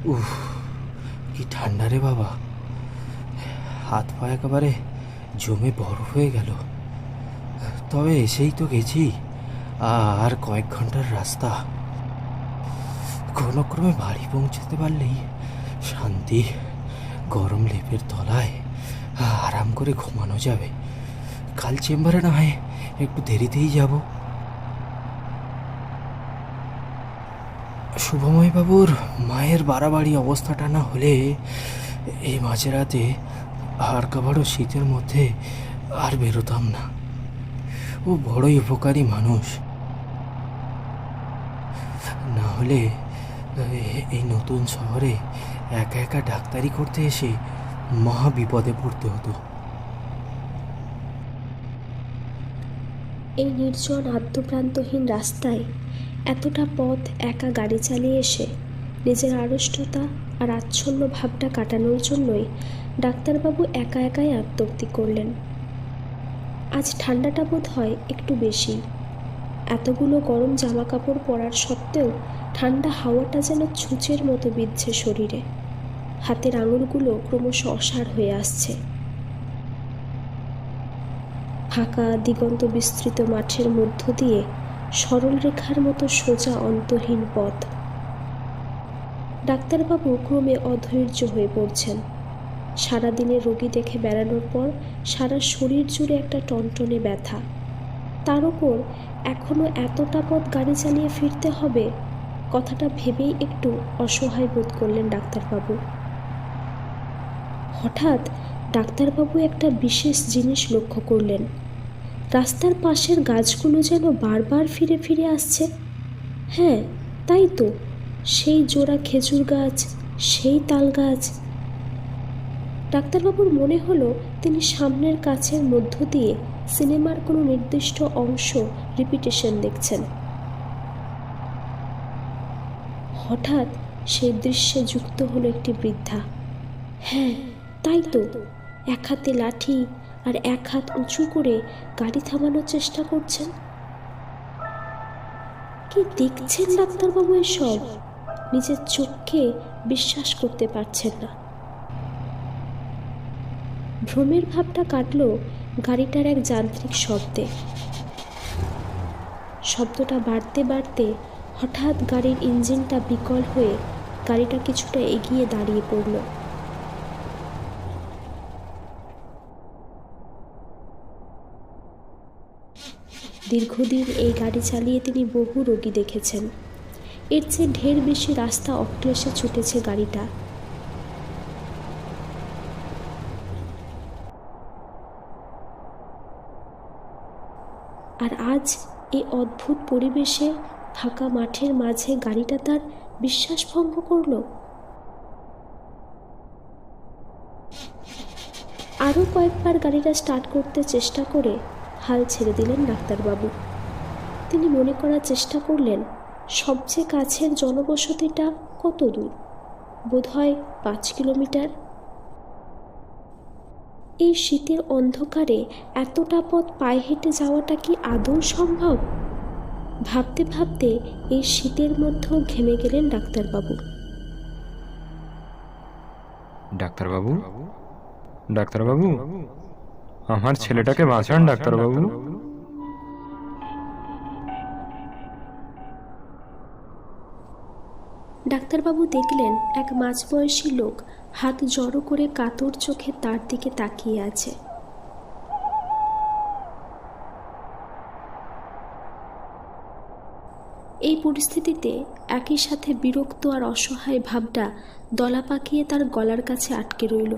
উফ, কি ঠান্ডা রে বাবা! হাত পা একেবারে জমে বরফ হয়ে গেল। তবে এসেই তো গেছি, আর কয়েক ঘন্টার রাস্তা। কোনো ক্রমে বাড়ি পৌঁছতে পারলেই শান্তি। গরম লেপের তলায় আরাম করে ঘুমানো যাবে। কাল চেম্বারে না হয় একটু দেরিতেই যাব। শুভময় বাবুর মায়ের বাড়াবাড়ি অবস্থাটা না হলে এই মাঝরাতে আর কাবারও শীতের মধ্যে আর বেরোতাম না। ও বড়ই উপকারী মানুষ। না হলে এই নতুন শহরে একা একা ডাক্তারি করতে এসে মহা বিপদে পড়তে হতো। এই নির্জন আদ্যপ্রান্তহীন রাস্তায় এতটা পথ একা গাড়ি চালিয়ে এসে নিজের আড়ষ্টতা আর আচ্ছন্ন ভাবটা কাটানোর জন্যই ডাক্তারবাবু একা একাই আত্মহত্যা করলেন। আজ ঠান্ডাটা বোধ হয় একটু বেশি। এতগুলো গরম জামা কাপড় পরার সত্ত্বেও ঠান্ডা হাওয়াটা যেন ছুঁচের মতো বিঁধছে শরীরে। হাতের আঙুলগুলো ক্রমশ অসাড় হয়ে আসছে। ফাঁকা দিগন্ত বিস্তৃত মাঠের মধ্য দিয়ে সরল রেখার মতো সোজা অন্তহীন পথ। ডাক্তারবাবু ক্রমে অধৈর্য হয়ে পড়ছেন। সারাদিনের রোগী দেখে বেড়ানোর পর সারা শরীর জুড়ে একটা টনটনে ব্যথা। তার উপর এখনও এতটা পথ গাড়ি চালিয়ে ফিরতে হবে, কথাটা ভেবেই একটু অসহায় বোধ করলেন ডাক্তারবাবু। হঠাৎ ডাক্তারবাবু একটা বিশেষ জিনিস লক্ষ্য করলেন। রাস্তার পাশের গাছগুলো যেন বারবার ফিরে ফিরে আসছে। হ্যাঁ, তাই তো, সেই জোড়া খেজুর গাছ, সেই তাল গাছ। ডাক্তারবাবুর মনে হলো তিনি সামনের কাছের মধ্য দিয়ে সিনেমার কোনো নির্দিষ্ট অংশ রিপিটেশন দেখছেন। হঠাৎ সেই দৃশ্যে যুক্ত হলো একটি বৃদ্ধা। হ্যাঁ, তাই তো, এক হাতে লাঠি আর এক হাত উঁচু করে গাড়ি থামানোর চেষ্টা করছেন। কি দেখছেন ডাক্তারবাবু এসব? নিজের চোখকে বিশ্বাস করতে পারছেন না। ভ্রমের ভাবটা কাটল গাড়িটার এক যান্ত্রিক শব্দে। শব্দটা বাড়তে বাড়তে হঠাৎ গাড়ির ইঞ্জিনটা বিকল হয়ে গাড়িটা কিছুটা এগিয়ে দাঁড়িয়ে পড়ল। দীর্ঘদিন এই গাড়ি চালিয়ে তিনি বহু রোগী দেখেছেন। এর চেয়ে ঢের বেশি রাস্তা অক্লেশে ছুটেছে গাড়িটা। আর আজ এই অদ্ভুত পরিবেশে ফাঁকা মাঠের মাঝে গাড়িটা তার বিশ্বাস ভঙ্গ করল। আরও কয়েকবার গাড়িটা স্টার্ট করতে চেষ্টা করে হাল ছেড়ে দিলেন ডাক্তারবাবু। তিনি মনে করার চেষ্টা করলেন সবচেয়ে কাছের জনবসতিটা কত দূর, বোধহয় 5 কিলোমিটার। এই শীতের অন্ধকারে এতটা পথ পায়ে হেঁটে যাওয়াটা কি আদৌ সম্ভব? ভাবতে ভাবতে এই শীতের মধ্যেও ঘেমে গেলেন ডাক্তারবাবু। ডাক্তারবাবু, ডাক্তারবাবু, আমার ছেলেটাকে বাঁচান ডাক্তারবাবু। ডাক্তারবাবু দেখলেন এক মাঝবয়সী লোক হাত জড়ো করে কাতর চোখে তার দিকে তাকিয়ে আছে। এই পরিস্থিতিতে একই সাথে বিরক্ত আর অসহায় ভাবটা দলা পাকিয়ে তার গলার কাছে আটকে রইল।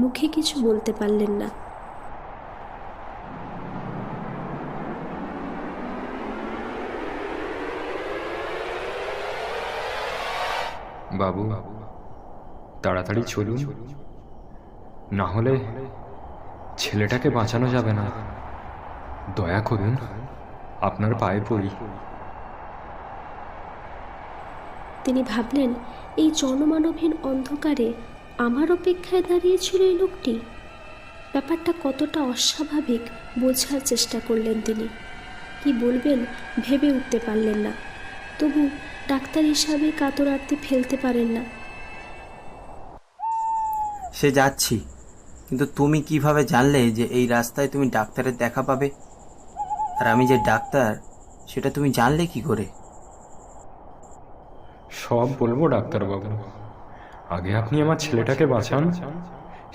মুখে কিছু বলতে পারলেন না। বাবু, তাড়াতাড়ি চলুন, না হলে ছেলেটাকে বাঁচানো যাবে না। দয়া করুন, আপনার পায়ে পড়ি। তিনি ভাবলেন, এই জনমানবহীন অন্ধকারে আমার অপেক্ষায় দাঁড়িয়েছিল এই লোকটি। ব্যাপারটা কতটা অস্বাভাবিক বোঝার চেষ্টা করলেন তিনি। কি বলবেন ভেবে উঠতে পারলেন না। তবু ডাক্তার হিসাবে কাতরার্থে ফেলতে পারেন না। সে যাচ্ছি, কিন্তু তুমি কিভাবে জানলে যে এই রাস্তায় তুমি ডাক্তারের দেখা পাবে? আর আমি যে ডাক্তার সেটা তুমি জানলে কি করে? সব বলবো ডাক্তারবাবু, আগে আপনি আমার ছেলেটাকে বাঁচান।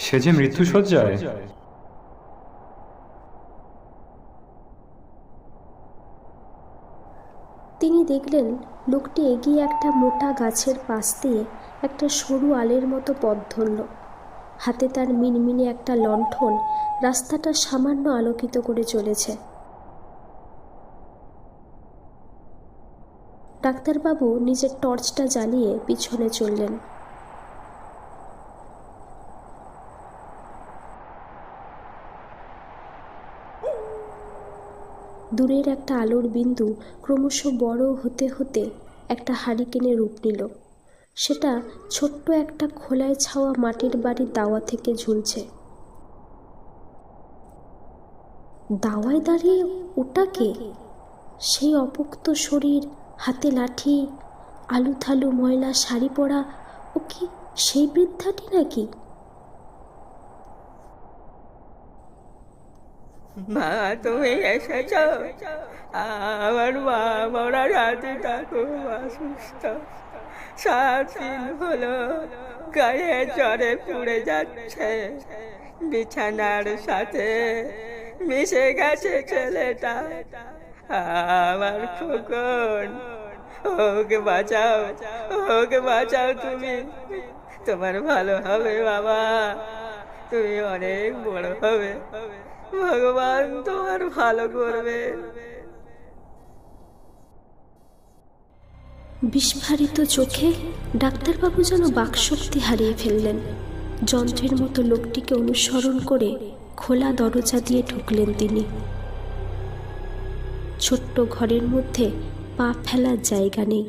সে যে মৃত্যুশয্যায়। তিনি দেখলেন লোকটি এগিয়ে একটা মোটা গাছের পাশ দিয়ে একটা সরু আলের মতো পথ ধরল। হাতে তার মিনমিনে একটা লণ্ঠন রাস্তাটা সামান্য আলোকিত করে চলেছে। ডাক্তারবাবু নিজের টর্চটা জ্বালিয়ে পিছনে চললেন। দূরের একটা আলোর বিন্দু ক্রমশ বড় হতে হতে একটা হারিকেনের রূপ নিল। সেটা ছোট্ট একটা খোলায় ছাওয়া মাটির বাড়ির দাওয়া থেকে ঝুলছে। দাওয়ায় দাঁড়িয়ে ওটাকে, সেই অপোক্ত শরীর, হাতে লাঠি, আলু থালু ময়লা শাড়ি পরা, ও কি সেই বৃদ্ধাটি নাকি? মা, তুমি এসেছ? আমার মা মরা রাতেটা খুব অসুস্থ। 7 দিন হলো গায়ে জ্বরে পুড়ে যাচ্ছে। বিছানার সাথে মিশে গেছে ছেলেটা। আমার খোকন, ওকে বাঁচাও, ওকে বাঁচাও তুমি। তোমার ভালো হবে বাবা, তুমি অনেক বড় হবে, ভগবান তোমার ভালো করবে। বিস্ফারিত চোখে ডাক্তারবাবু যেন বাকশক্তি হারিয়ে ফেললেন। যন্ত্রের মতো লোকটিকে অনুসরণ করে খোলা দরজা দিয়ে ঢুকলেন তিনি। ছোট্ট ঘরের মধ্যে পা ফেলার জায়গা নেই।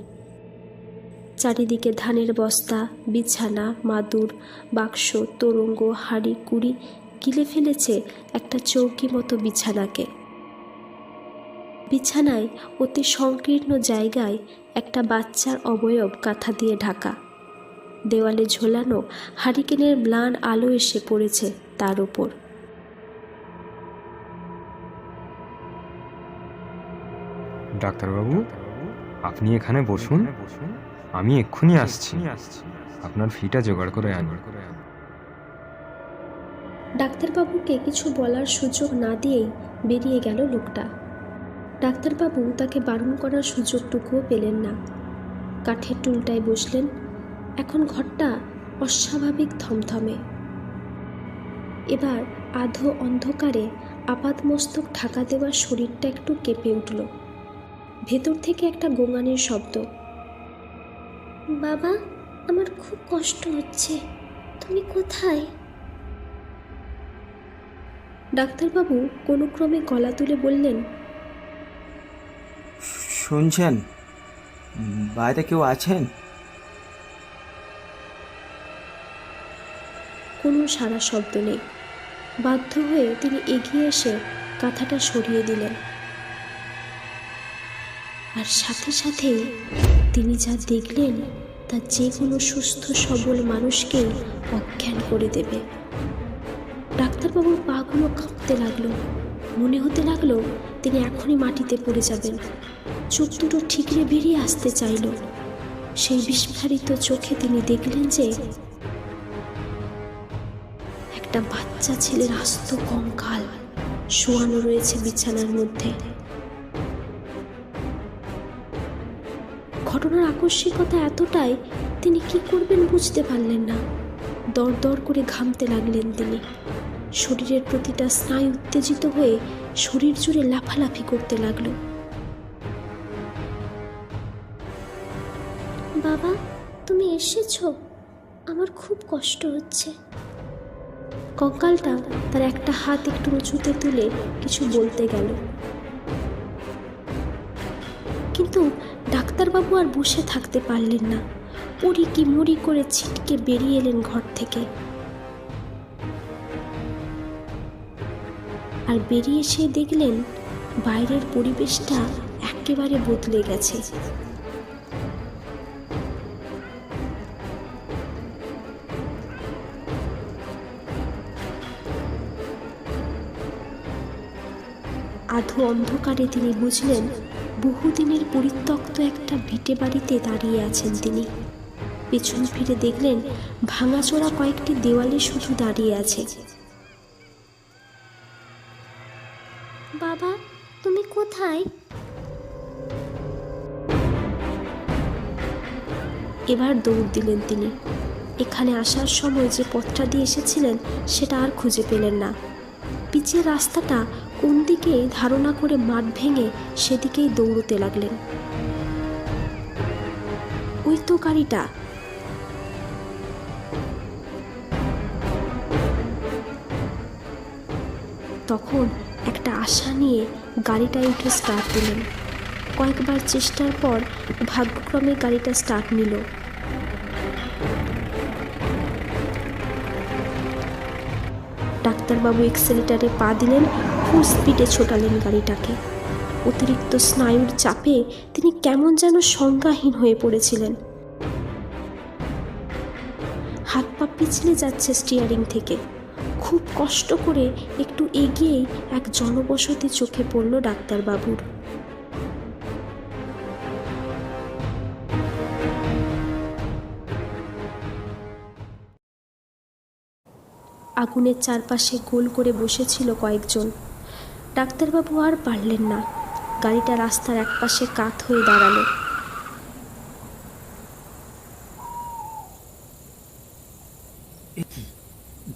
চারিদিকে ধানের বস্তা, বিছানা, মাদুর, বাক্স, তোরঙ্গ, হাঁড়ি কুড়ি গিলে ফেলেছে একটা চৌকি মতো বিছানাকে। বিছানায় অতি সংকীর্ণ জায়গায় একটা বাচ্চার অবয়ব কাঁথা দিয়ে ঢাকা। দেওয়ালে ঝোলানো হারিকেনের ম্লান আলো এসে পড়েছে তার উপর। ডাক্তারবাবু, আপনি এখানে বসুন, আমি এক্ষুনি আসছি। আপনার ফিটা জোগাড় করে আনি। ডাক্তারবাবুকে কিছু বলার সুযোগ না দিয়েই বেরিয়ে গেল লোকটা। ডাক্তারবাবু তাকে বারণ করার সুযোগটুকুও পেলেন না। কাঠের টুলটায় বসলেন। এখন ঘরটা অস্বাভাবিক থমথমে। এবার আধো অন্ধকারে আপাদমস্তক ঢাকা দেওয়া শরীরটা একটু কেঁপে উঠল। ভেতর থেকে একটা গোঙানির শব্দ। বাবা, আমার খুব কষ্ট হচ্ছে, তুমি কোথায়? ডাক্তারবাবু কোনো ক্রমে গলা তুলে বললেন, শুনছেন? বাইরে কেউ আছেন? কোনো সারা শব্দ নেই। বাধ্য হয়ে তিনি এগিয়ে এসে কাঁথাটা সরিয়ে দিলেন। আর সাথে সাথেই তিনি যা দেখলেন তা যে কোনো সুস্থ সবল মানুষকেই অজ্ঞান করে দেবে। ডাক্তারবাবুর পাগুলো কাঁপতে লাগলো। মনে হতে লাগলো তিনি এখনই মাটিতে পড়ে যাবেন। চোখ দুটো ঠিকরে বেরিয়ে আসতে চাইল। সেই বিস্ফারিত চোখে তিনি দেখলেন যে একটা বাচ্চা ছেলের আস্ত কঙ্কাল শোয়ানো রয়েছে বিছানার মধ্যে। ঘটনার আকস্মিকতা এতটাই, তিনি কি করবেন বুঝতে পারলেন না। দর দর করে ঘামতে লাগলেন তিনি। শরীরের প্রতিটা স্নায়ু উত্তেজিত হয়ে শরীর জুড়ে লাফালাফি করতে লাগলো। বাবা, তুমি এসেছো? আমার খুব কষ্ট হচ্ছে। কঙ্কালটা তার একটা হাত একটু উঁচুতে তুলে কিছু বলতে গেল, কিন্তু ডাক্তারবাবু আর বসে থাকতে পারলেন না। পড়ি কি মুড়ি করে ছিটকে বেরিয়ে এলেন ঘর থেকে। আর বেরিয়ে এসে দেখলেন বাইরের পরিবেশটা একেবারে বদলে গেছে। আধো অন্ধকারে তিনি বুঝলেন বহুদিনের পরিত্যক্ত একটা ভিটে বাড়িতে দাঁড়িয়ে আছেন তিনি। পেছন ফিরে দেখলেন ভাঙাচোরা কয়েকটি দেওয়ালে শুধু দাঁড়িয়ে আছে। বাবা, তুমি কোথায়? এবার দৌড় দিলেন তিনি। এখানে আসার সময় যে পথটা দিয়ে এসেছিলেন সেটা আর খুঁজে পেলেন না। পিচের রাস্তাটা কোন দিকে ধারণা করে মাঠ ভেঙে সেদিকেই দৌড়তে লাগলেন। ওই তো গাড়িটা। তখন একটা আশা নিয়ে গাড়িটায় উঠে স্টার্ট দিলেন। কয়েকবার চেষ্টার পর ভাগ্যক্রমে গাড়িটা স্টার্ট নিল। ডাক্তারবাবু এক্সেলেটারে পা দিলেন, ফুল স্পিডে ছোটালেন গাড়িটাকে। অতিরিক্ত স্নায়ুর চাপে তিনি কেমন যেন সংজ্ঞাহীন হয়ে পড়েছিলেন। হাত পা পিছলে যাচ্ছে স্টিয়ারিং থেকে। খুব কষ্ট করে একটু এগিয়েই এক জনবসতি চোখে পড়ল ডাক্তারবাবুর। আগুনের চারপাশে গোল করে বসেছিল কয়েকজন। ডাক্তারবাবু আর পারলেন না। গাড়িটা রাস্তার একপাশে কাত হয়ে দাঁড়ালো।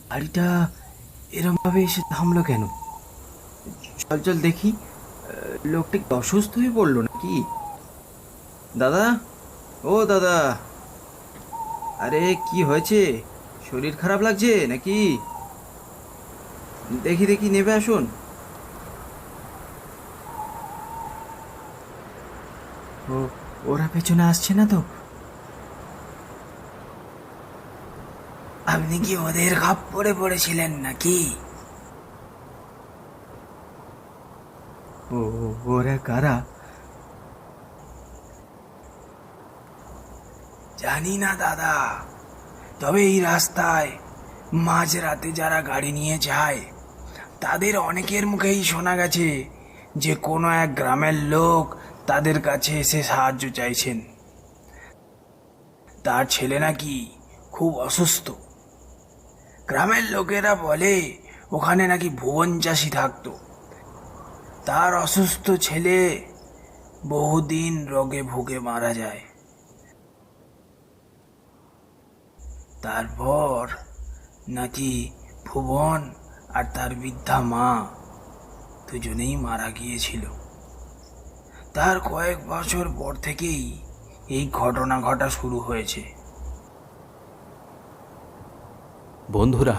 গাড়িটা এরম ভাবে এসে থামলো কেন? চল চল দেখি, লোকটা কি অসুস্থ হয়ে পড়লো নাকি? দাদা, ও দাদা, আরে কি হয়েছে? শরীর খারাপ লাগছে নাকি? দেখি দেখি, নেমে আসুন। ওরা পেছনে আসছে না তো? আপনি কি ওদের খপ্পরে পড়েছিলেন নাকি? ওরা কারা? জানি না দাদা, তবে এই রাস্তায় মাঝরাতে যারা গাড়ি নিয়ে যায় তাদের অনেকের মুখেই শোনা গেছে যে কোনো এক গ্রামের লোক তাদের কাছে এসে সাহায্য চাইছেন। তার ছেলে নাকি খুব অসুস্থ। গ্রামের লোকেরা বলে ওখানে নাকি ভুবন চাষি থাকতো। তার অসুস্থ ছেলে বহুদিন রোগে ভুগে মারা যায়। তারপর নাকি ভুবন আর তার বৃদ্ধা মা দুজনেই মারা গিয়েছিল। তার কয়েক বছর পর থেকেই এই ঘটনা ঘটা শুরু হয়েছে। বন্ধুরা,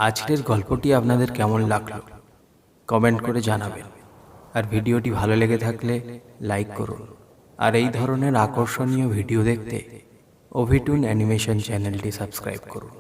আজকের গল্পটি আপনাদের কেমন লাগলো কমেন্ট করে জানাবেন। আর ভিডিওটি ভালো লেগে থাকলে লাইক করুন। আর এই ধরনের আকর্ষণীয় ভিডিও দেখতে ওভিটুন অ্যানিমেশন চ্যানেলটি সাবস্ক্রাইব করুন।